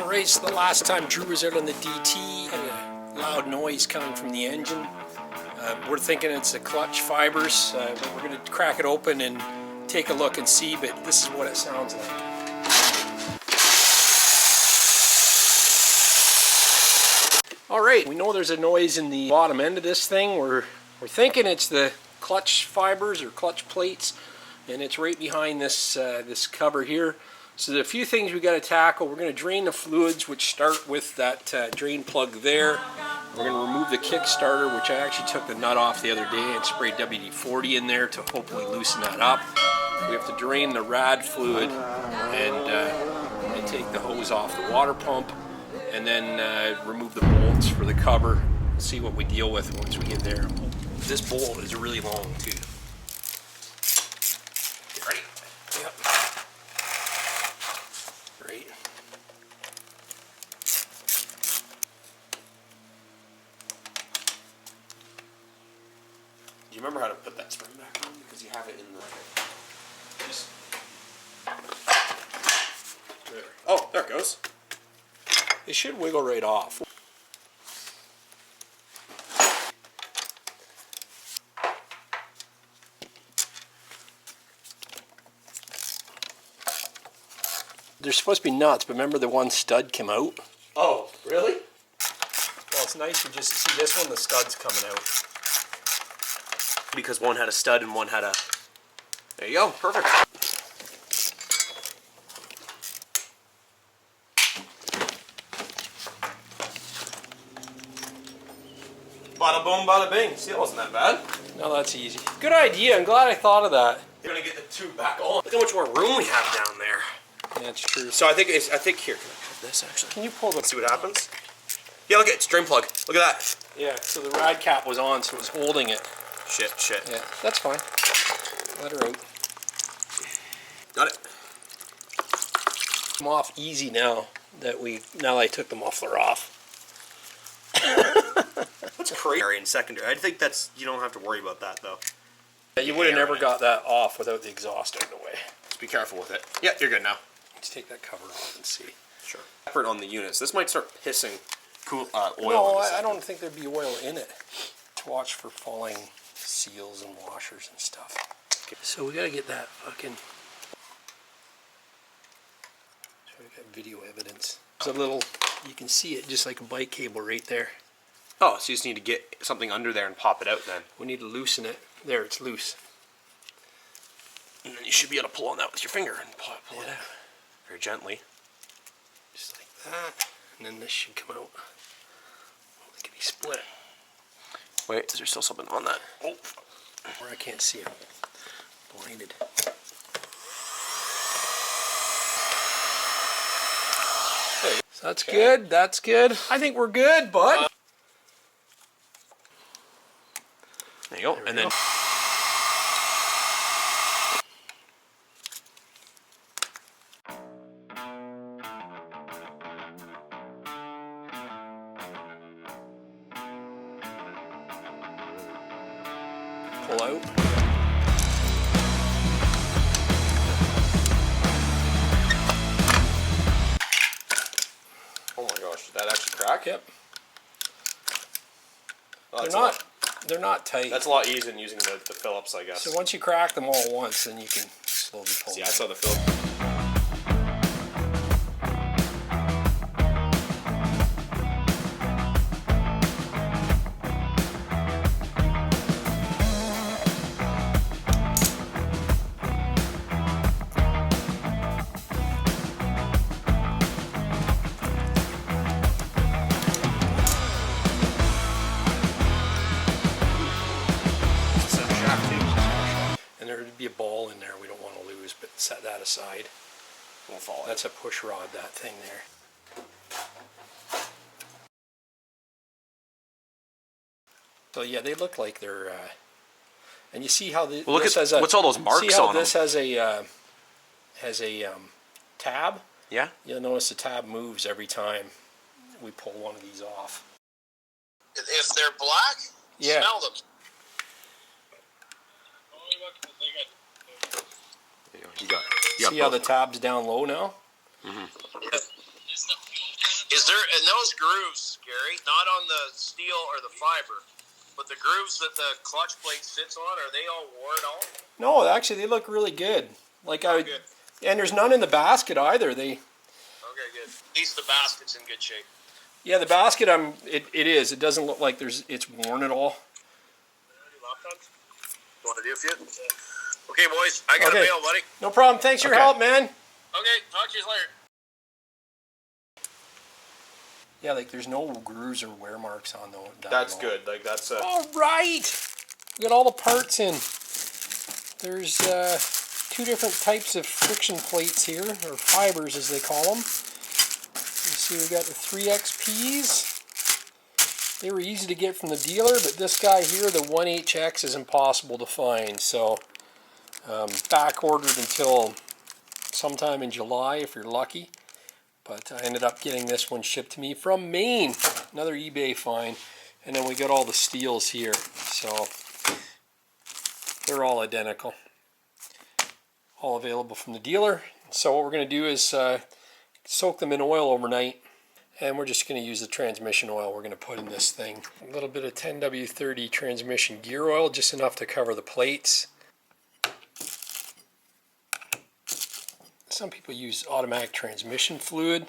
Alright, so the last time Drew was out on the DT, had a loud noise coming from the engine. We're thinking it's the clutch fibers, but we're going to crack it open and take a look and see, but this is what it sounds like. Alright, we know there's a noise in the bottom end of this thing. We're thinking it's the clutch fibers or clutch plates, and it's right behind this this cover here. So there's a few things we got to tackle. We're going to drain the fluids, which start with that drain plug there. We're going to remove the Kickstarter, which I actually took the nut off the other day and sprayed WD-40 in there to hopefully loosen that up. We have to drain the rad fluid and take the hose off the water pump, and then remove the bolts for the cover. See what we deal with once we get there. This bolt is really long too. Get ready? Yep. Right. Do you remember how to put that spring back on? Because you have it in the... Just... There. Oh, there it goes. It should wiggle right off. They're supposed to be nuts, but remember the one stud came out? Oh, really? Well, it's nice to just see this one, the stud's coming out. Because one had a stud and one had a... There you go, perfect. Bada boom, bada bing. See, that wasn't that bad. No, that's easy. Good idea. I'm glad I thought of that. You're gonna get the tube back on. Look how much more room we have down there. Yeah, it's true. So I think here, can I have this actually? Can you pull the... Let's see what happens. Yeah, look at it, it's drain plug. Look at that. Yeah, so the rad cap was on, so it was holding it. Shit. Yeah, that's fine. Let her out. Got it. I'm off easy now that I took the muffler off. That's crazy in secondary. I think that's, you don't have to worry about that though. Yeah, you would have never got that off without the exhaust out of the way. Just be careful with it. Yeah, you're good now. Let's take that cover off and see. Sure. Effort on the units. This might start pissing oil. No, I don't think there'd be oil in it. To watch for falling seals and washers and stuff. Okay. So we gotta get that fucking... So we got video evidence. There's a little, you can see it just like a bike cable right there. Oh, so you just need to get something under there and pop it out then. We need to loosen it. There, it's loose. And then you should be able to pull on that with your finger and pull it out. Very gently. Just like that. And then this should come out. Lickety split. Wait, is there still something on that? Oh. Or I can't see it. Blinded. So that's good. That's good. I think we're good, bud. There you go. And then... Pull out. Oh my gosh, did that actually crack? Yep. Oh, They're not tight. That's a lot easier than using the Phillips, I guess. So once you crack them all at once, then you can slowly pull them. I saw the Phillips. Be a ball in there we don't want to lose, but set that aside. Won't fall. That's a push rod, that thing there. So yeah, they look like they're and you see how well, look at has a, what's all those marks on them? See how this has a tab? Yeah. You'll notice the tab moves every time we pull one of these off. If they're black, yeah. Smell them. You got see how the tab's down low now? Mm-hmm. Is there, in those grooves, Gary, not on the steel or the fiber, but the grooves that the clutch plate sits on, are they all worn out? No, actually, they look really good. Like Good. and there's none in the basket either. Okay, good. At least the basket's in good shape. Yeah, the basket, it is. It doesn't look like it's worn at all. You want to do a few? Okay, boys, I got to bail, buddy. No problem. Thanks for your help, man. Okay, talk to you later. Yeah, like there's no grooves or wear marks on though. That's good. Like that's All right. We got all the parts in. There's two different types of friction plates here, or fibers as they call them. You see we got the 3XPs. They were easy to get from the dealer, but this guy here, the 1HX, is impossible to find. So back ordered until sometime in July if you're lucky. But I ended up getting this one shipped to me from Maine. Another eBay find. And then we got all the steels here. So they're all identical. All available from the dealer. So what we're going to do is soak them in oil overnight. And we're just going to use the transmission oil we're going to put in this thing. A little bit of 10W30 transmission gear oil, just enough to cover the plates. Some people use automatic transmission fluid.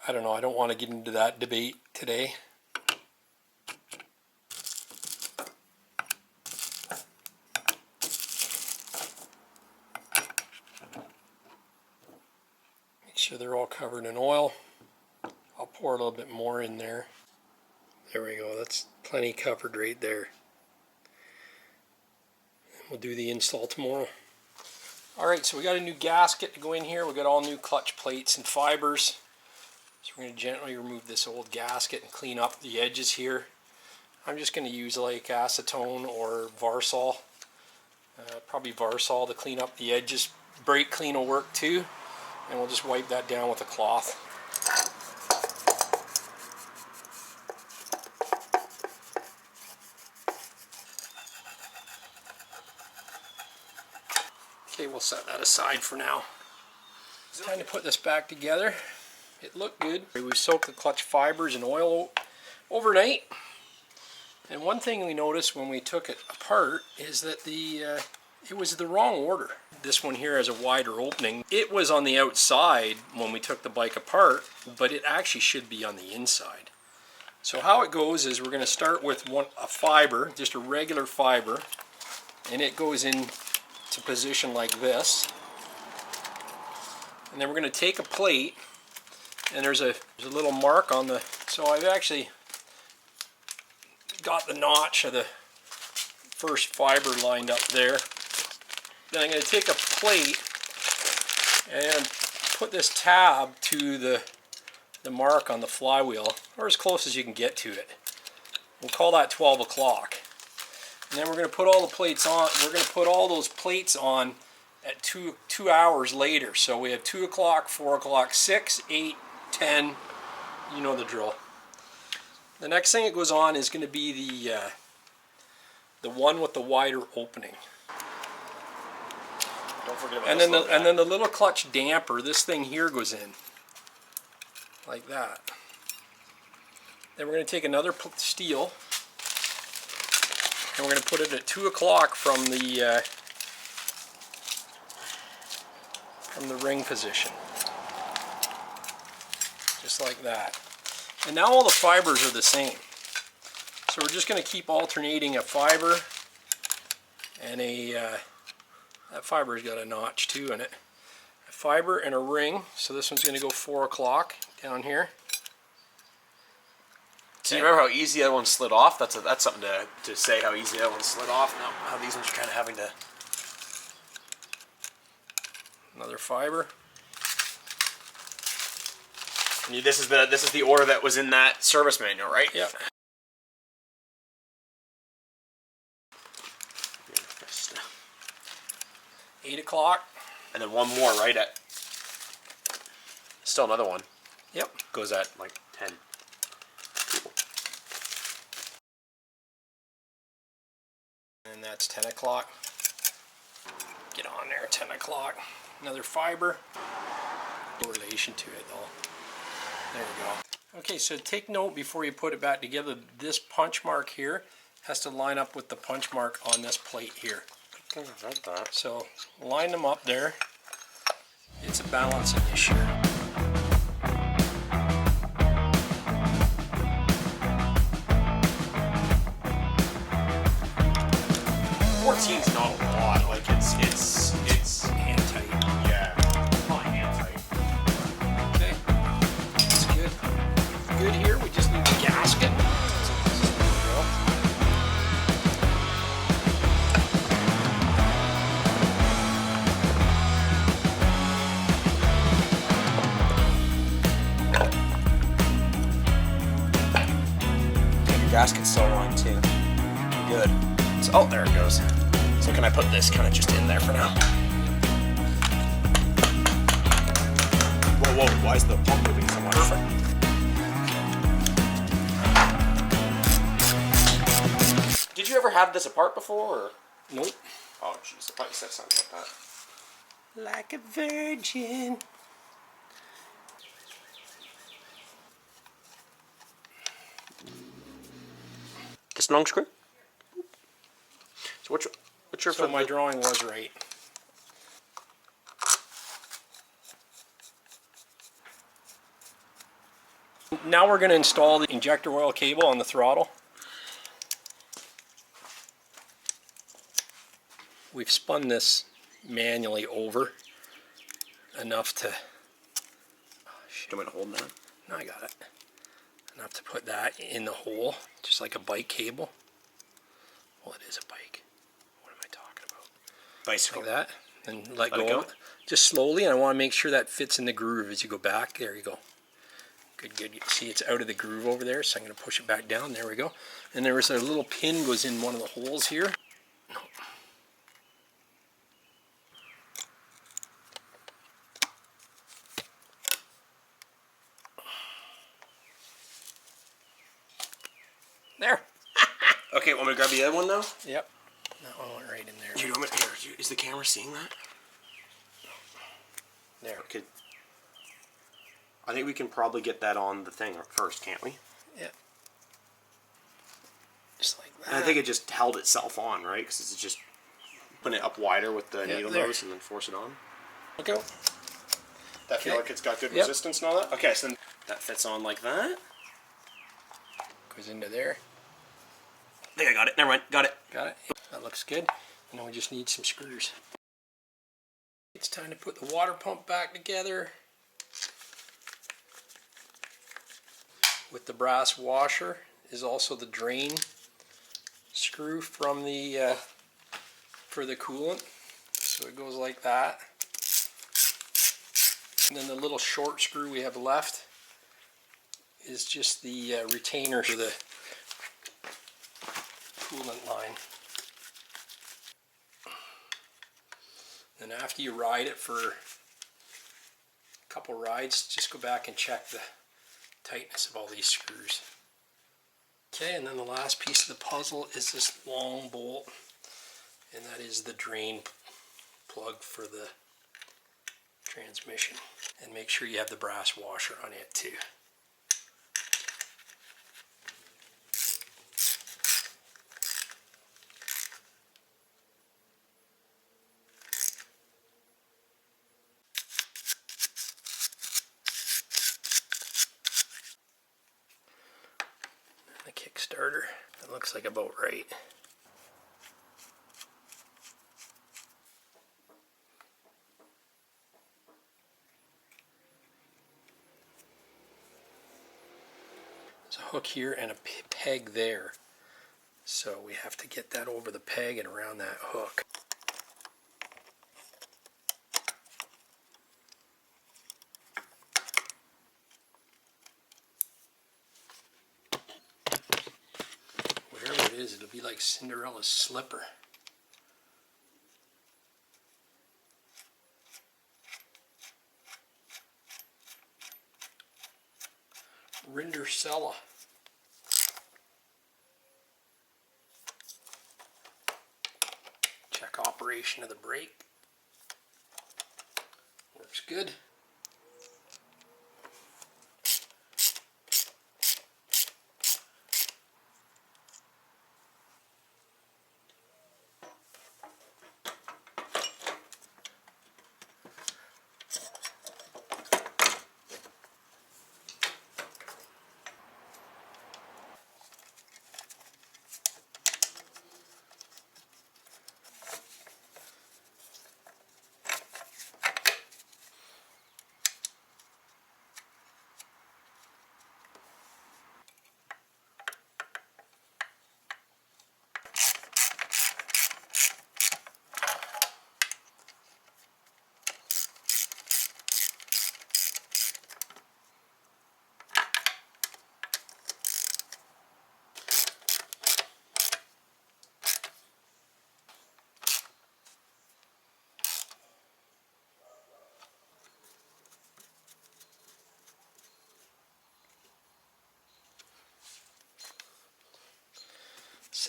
I don't know, I don't want to get into that debate today. Make sure they're all covered in oil. I'll pour a little bit more in there. There we go, that's plenty covered right there. We'll do the install tomorrow. Alright, so we got a new gasket to go in here. We got all new clutch plates and fibers. So we're going to gently remove this old gasket and clean up the edges here. I'm just going to use like acetone or Varsol. Probably Varsol to clean up the edges. Brake clean will work too. And we'll just wipe that down with a cloth. Okay, we'll set that aside for now. It's time to put this back together. It looked good. We soaked the clutch fibers in oil overnight. And one thing we noticed when we took it apart is that it was the wrong order. This one here has a wider opening. It was on the outside when we took the bike apart, but it actually should be on the inside. So how it goes is we're going to start with a fiber, just a regular fiber, and it goes in to position like this, and then we're going to take a plate, and there's a little mark on the, so I've actually got the notch of the first fiber lined up there. Then I'm going to take a plate and put this tab to the mark on the flywheel, or as close as you can get to it. We'll call that 12 o'clock. And then we're going to put all the plates on. We're going to put all those plates on at 2 hours later. So we have 2 o'clock, 4 o'clock, 6, 8, 10. You know the drill. The next thing that goes on is going to be the one with the wider opening. Don't forget about and then the little clutch damper. This thing here goes in like that. Then we're going to take another steel. And we're going to put it at 2 o'clock from the ring position. Just like that. And now all the fibers are the same. So we're just going to keep alternating a fiber and that fiber's got a notch too in it. A fiber and a ring. So this one's going to go 4 o'clock down here. So you remember how easy that one slid off? That's something to say, how easy that one slid off. Now how these ones are kind of having to. Another fiber. And this is the order that was in that service manual, right? Yeah. 8 o'clock. And then one more right at. Still another one. Yep. Goes at like 10. And that's 10 o'clock. Get on there, 10 o'clock. Another fiber. No relation to it though. There we go. Okay, so take note before you put it back together, this punch mark here has to line up with the punch mark on this plate here. I think I've read that. So line them up there. It's a balancing issue. Fourteen's not a lot. Like it's Hand tight. yeah, not hand tight. Okay, that's good. Good here. We just need the gasket. Gasket's still on too. Good. So, oh, there it goes. So can I put this kind of just in there for now? Whoa, whoa, why is the pump moving so much? Perfect. Did you ever have this apart before, or? Nope. Oh, jeez, I thought you said something like that. Like a virgin. This long screw? So what's your So my drawing was right. Now we're going to install the injector oil cable on the throttle. We've spun this manually over enough to... Do you want me to hold that? No, I got it. Enough to put that in the hole, just like a bike cable. Well, it is a bike. What am I talking about? Bicycle. Like that, and let it go. go? Just slowly, and I want to make sure that fits in the groove as you go back. There you go. Good, good. You see it's out of the groove over there, so I'm going to push it back down. There we go. And there was a little pin goes in one of the holes here. No. There. Okay, want me to grab the other one now? Yep. That one went right in there. Do you know what? Here, is the camera seeing that? There. Okay. I think we can probably get that on the thing first, can't we? Yeah. Just like that. And I think it just held itself on, right? Because it's just putting it up wider with the needle there. nose and then force it on. Okay. That feel Okay. like it's got good Yep. resistance and all that? Okay, so then that fits on like that. Goes into there. I think I got it. Never mind. Got it. Got it? That looks good. And now we just need some screws. It's time to put the water pump back together with the brass washer. Is also the drain screw from the for the coolant. So it goes like that. And then the little short screw we have left is just the retainer for the coolant line. Then after you ride it for a couple rides, just go back and check the tightness of all these screws. Okay, and then the last piece of the puzzle is this long bolt, and that is the drain plug for the transmission. And make sure you have the brass washer on it too. The Kickstarter, it looks like about right. There's a hook here and a peg there. So we have to get that over the peg and around that hook. Wherever it is, it'll be like Cinderella's slipper. Rindersella. Check operation of the brake. Works good.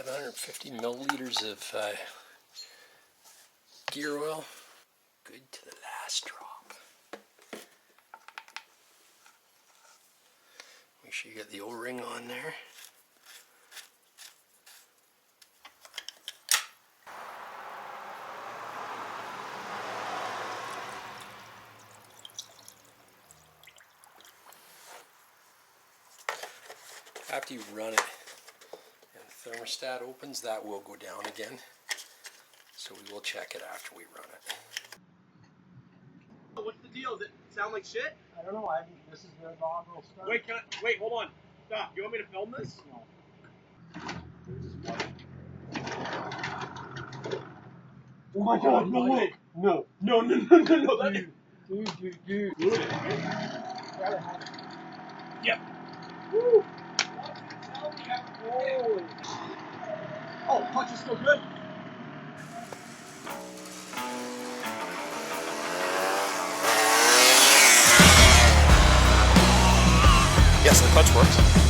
750 milliliters of gear oil. Good to the last drop. Make sure you get the O-ring on there. After you run it and the thermostat opens, that will go down again. So we will check it after we run it. What's the deal? Does it sound like shit? I don't know. This is where the log will start. Wait, hold on. Stop. You want me to film this? No. Oh my god, no way! No. No. That Dude. Gotta have it. Yep. Woo! Holy. Oh, punch is still good. Yes, the clutch works.